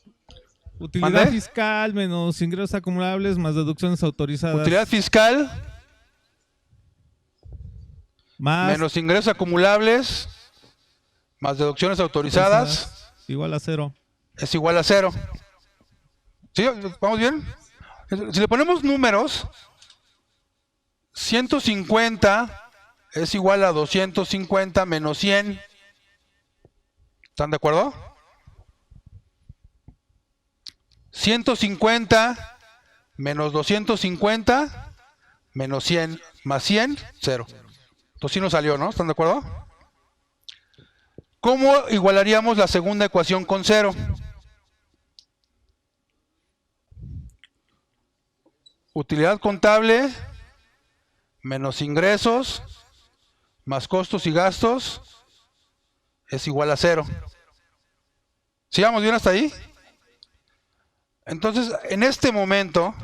utilidad ¿Mande? fiscal menos ingresos acumulables más deducciones autorizadas. Utilidad fiscal más menos ingresos acumulables más deducciones autorizadas igual a 0. es igual a 0. ¿Sí? ¿Vamos bien? Si le ponemos números, 150 es igual a 250 menos 100. ¿Están de acuerdo? 150 menos 250 menos 100 más 100, 0. Entonces sí nos salió, ¿no? ¿Están de acuerdo? ¿Cómo igualaríamos la segunda ecuación con 0? Utilidad contable menos ingresos más costos y gastos es igual a 0. ¿Sigamos bien hasta ahí? Entonces, en este momento,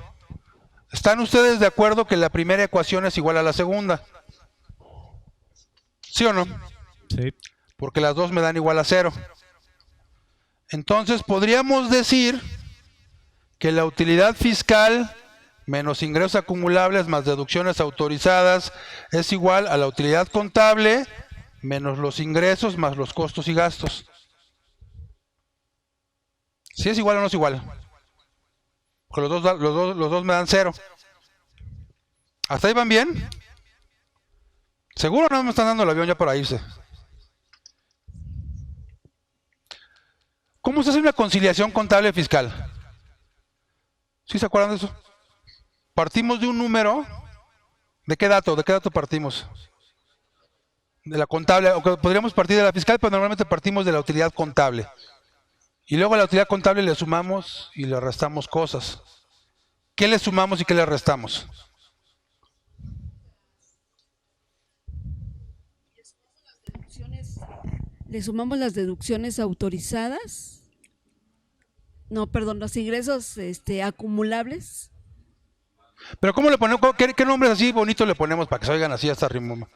¿están ustedes de acuerdo que la primera ecuación es igual a la segunda? ¿Sí o no? Sí. Porque las dos me dan igual a 0. Entonces, podríamos decir que la utilidad fiscal menos ingresos acumulables más deducciones autorizadas es igual a la utilidad contable menos los ingresos más los costos y gastos. ¿Sí es igual o no es igual? Porque los dos me dan 0. ¿Hasta ahí van bien? ¿Seguro no me están dando el avión ya para irse? ¿Cómo se hace una conciliación contable fiscal? ¿Sí se acuerdan de eso? Partimos de un número. ¿De qué dato? ¿De qué dato partimos? De la contable. O que podríamos partir de la fiscal, pero normalmente partimos de la utilidad contable. Y luego a la utilidad contable le sumamos y le restamos cosas. ¿Qué le sumamos y qué le restamos? Le sumamos las deducciones autorizadas. No, perdón, los ingresos acumulables. Pero ¿cómo le ponemos? ¿Qué nombres así bonitos le ponemos para que se oigan así hasta ritmo?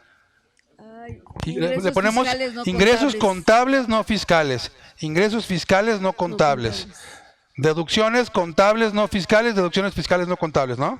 Y le ponemos fiscales no ingresos contables. contables no fiscales, ingresos fiscales no contables, deducciones contables no fiscales, deducciones fiscales no contables, ¿no?